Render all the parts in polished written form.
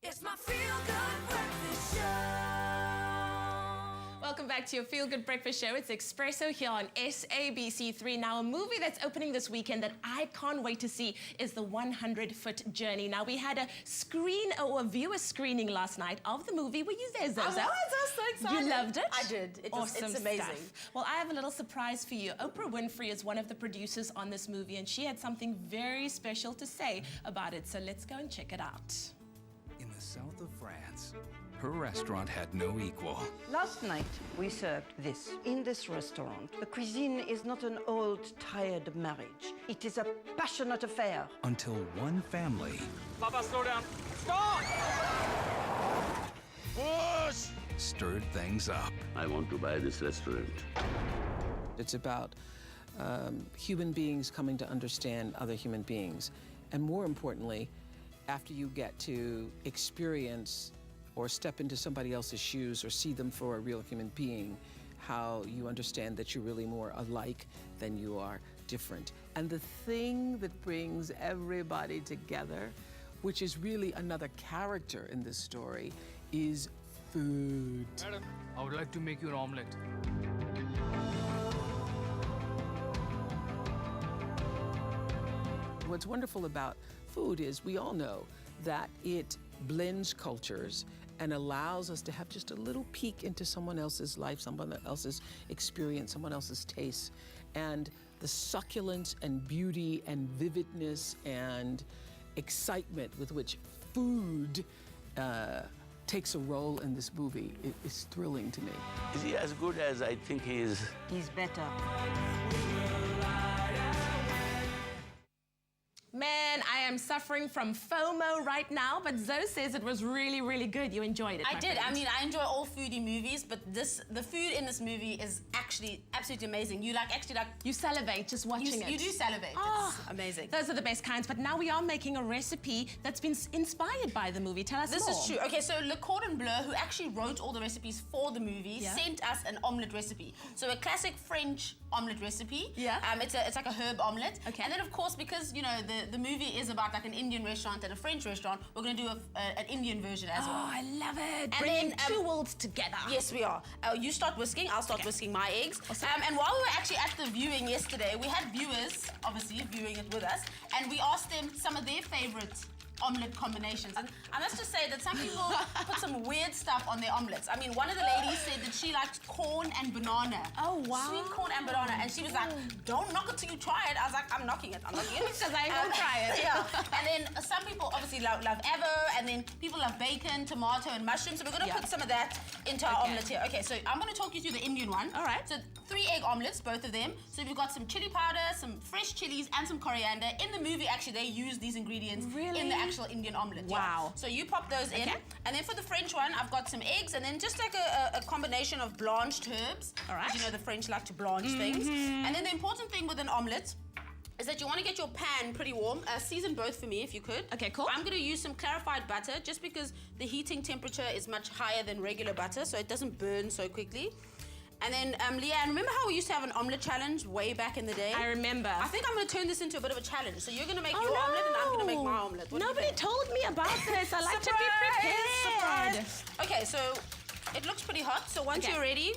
It's my feel-good breakfast show. Welcome back to your Feel Good Breakfast Show. It's Espresso here on SABC3. Now, a movie that's opening this weekend that I can't wait to see is The 100-Foot Journey. Now, we had a viewer screening last night of the movie. Were you there, Zozo? I was so excited. You loved it? I did. Awesome It's amazing. stuff. Well, I have a little surprise for you. Oprah Winfrey is one of the producers on this movie, and she had something very special to say about it. So let's go and check it out. In the south of France, her restaurant had no equal. Last night, we served this. In this restaurant, the cuisine is not an old, tired marriage. It is a passionate affair. Until one family... Papa, slow down. Stop! Push! ...stirred things up. I want to buy this restaurant. It's about human beings coming to understand other human beings. And more importantly, after you get to experience or step into somebody else's shoes or see them for a real human being, how you understand that you're really more alike than you are different. And the thing that brings everybody together, which is really another character in this story, is food. Madam, I would like to make you an omelette. What's wonderful about food is we all know that it blends cultures and allows us to have just a little peek into someone else's life, someone else's experience, someone else's taste. And the succulence and beauty and vividness and excitement with which food takes a role in this movie is thrilling to me. Is he as good as I think he is? He's better. Man, I am suffering from FOMO right now, but Zoe says it was really, really good. You enjoyed it, I my did. friend. I mean, I enjoy all foodie movies, but the food in this movie is actually absolutely amazing. You You salivate just watching it. You do salivate. Oh, It's amazing. Those are the best kinds, but now we are making a recipe that's been inspired by the movie. Tell us This more. is true. Okay, so Le Cordon Bleu, who actually wrote all the recipes for the movie, Yeah. sent us an omelette recipe. So a classic French omelette recipe. Yeah. It's like a herb omelette. Okay. And then of course, because you know the movie is about like an Indian restaurant and a French restaurant, we're going to do an Indian version as well. Oh, I love it. And Bringing then, two worlds together. Yes, we are. You start whisking, I'll start whisking my eggs. Awesome. And while we were actually at the viewing yesterday, we had viewers, obviously, viewing it with us, and we asked them some of their favourite omelette combinations. And I must just say that some people put some weird stuff on their omelettes. I mean, one of the ladies said that she liked corn and banana. Oh, wow. Sweet corn and banana. And she was like, don't knock it till you try it. I was like, I'm knocking it. I'm knocking it. Because I ain't gonna try it. Yeah. And then some people obviously love avo, and then people love bacon, tomato, and mushrooms. So we're going to put some of that into our omelette here. Okay, so I'm going to talk you through the Indian one. All right. So 3 egg omelettes, both of them. So we've got some chili powder, some fresh chilies, and some coriander. In the movie, actually, they use these ingredients in the actual Indian omelette. Wow. Yeah. So you pop those in. Okay. And then for the French one, I've got some eggs, and then just like a combination of blanched herbs. All right. You know, the French like to blanch things. And then the important thing with an omelette is that you want to get your pan pretty warm. Season both for me if you could. Okay, cool. I'm going to use some clarified butter just because the heating temperature is much higher than regular butter, so it doesn't burn so quickly. And then, leigh-anne, remember how we used to have an omelette challenge way back in the day? I remember. I think I'm going to turn this into a bit of a challenge. So you're going to make your omelette and I'm going to make my omelette. What do you Nobody think? told me about this. I like to be prepared. Surprise. Okay, so it looks pretty hot. So once you're ready,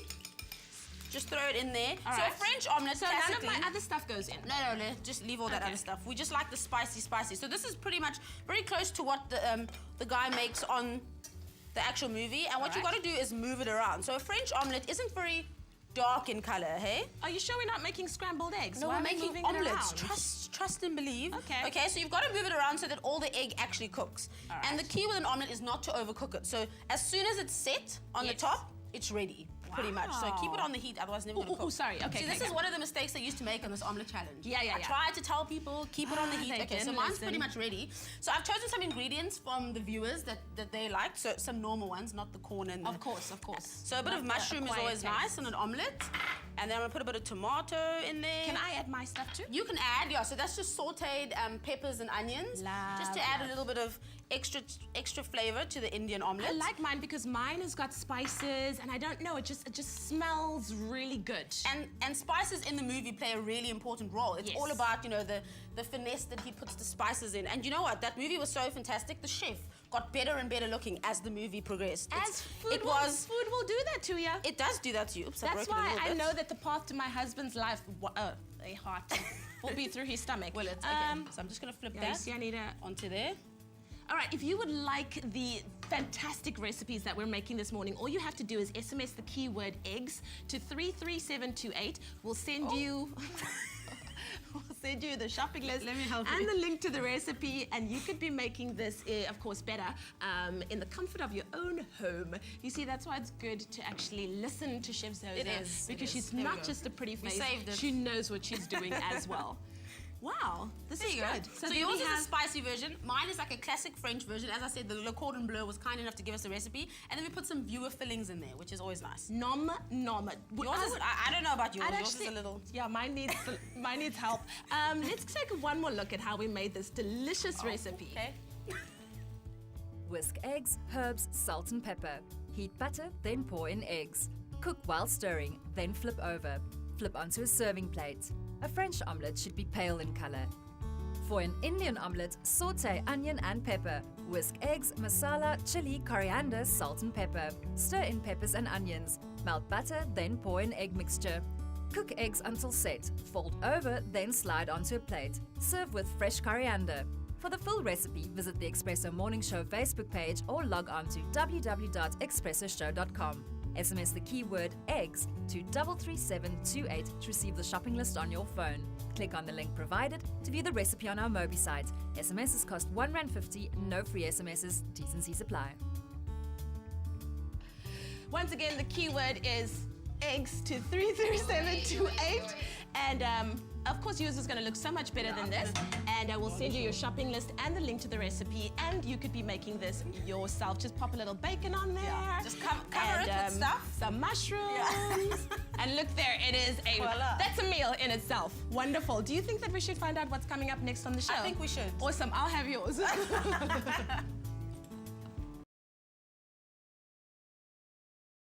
just throw it in there. All so right. a French omelette, So none of classically... my other stuff goes in? No, just leave all that other stuff. We just like the spicy. So this is pretty much very close to what the guy makes on the actual movie. And what you got to do is move it around. So a French omelette isn't very dark in color, hey? Are you sure we're not making scrambled eggs? No, Why we're are we making moving it omelettes. around? Trust and believe. Okay. Okay, so you've got to move it around so that all the egg actually cooks. All right. And the key with an omelette is not to overcook it. So as soon as it's set on the top, it's ready, pretty much. So keep it on the heat, otherwise it's never going to cook. Oh, sorry. Okay. See, this is one of the mistakes they used to make on this omelette challenge. Yeah. I tried to tell people, keep it on the heat. They Okay, so didn't mine's listen. pretty much ready. So I've chosen some ingredients from the viewers that they liked. So some normal ones, not the corn and the... Of course. So a bit of mushroom is always nice on an omelette. And then I'm gonna put a bit of tomato in there. Can I add my stuff too? You can add, yeah, so that's just sauteed peppers and onions. Just to add a little bit of extra flavor to the Indian omelette. I like mine because mine has got spices and I don't know, it just smells really good. And spices in the movie play a really important role. It's all about, you know, the finesse that he puts the spices in. And you know what? That movie was so fantastic. The chef got better and better looking as the movie progressed. Food will do that to you. It does do that to you. Oops, I That's broke it a why little I bit. know that the path to my husband's life, a heart, will be through his stomach. Will it? Okay. So I'm just gonna flip yeah, that you see, I need onto there. All right, if you would like the fantastic recipes that we're making this morning, all you have to do is SMS the keyword eggs to 33728. We'll send you... We'll send you the shopping list Let me help and you. the link to the recipe, and you could be making this, of course, better in the comfort of your own home. You see, that's why it's good to actually listen to Chef Zoza. It is, because it is. she's There we not go. just a pretty We face, saved it. she knows what she's doing as well. Wow, this There is you go. good. So then yours we is have- a spicy version. Mine is like a classic French version. As I said, the Le Cordon Bleu was kind enough to give us a recipe. And then we put some viewer fillings in there, which is always nice. Nom. Yours is, I don't know about yours. I'd Yours is actually- a little... Yeah, mine needs help. Let's take one more look at how we made this delicious recipe. Okay. Whisk eggs, herbs, salt and pepper. Heat butter, then pour in eggs. Cook while stirring, then flip over. Flip onto a serving plate. A French omelette should be pale in color. For an Indian omelette, saute onion and pepper. Whisk eggs, masala, chili, coriander, salt and pepper. Stir in peppers and onions. Melt butter, then pour in egg mixture. Cook eggs until set. Fold over, then slide onto a plate. Serve with fresh coriander. For the full recipe, visit the Espresso Morning Show Facebook page or log on to www.expressoshow.com. SMS the keyword eggs to 33728 to receive the shopping list on your phone. Click on the link provided to view the recipe on our Mobi site. SMSs cost R1.50, no free SMSs, T's and C's apply. Once again, the keyword is eggs to 33728. And of course, yours is going to look so much better than this. And I will send you your shopping list and the link to the recipe. And you could be making this yourself. Just pop a little bacon on there. Yeah. Just cover and, it with stuff. Some mushrooms. And look there, it is Voila. that's a meal in itself. Wonderful. Do you think that we should find out what's coming up next on the show? I think we should. Awesome. I'll have yours.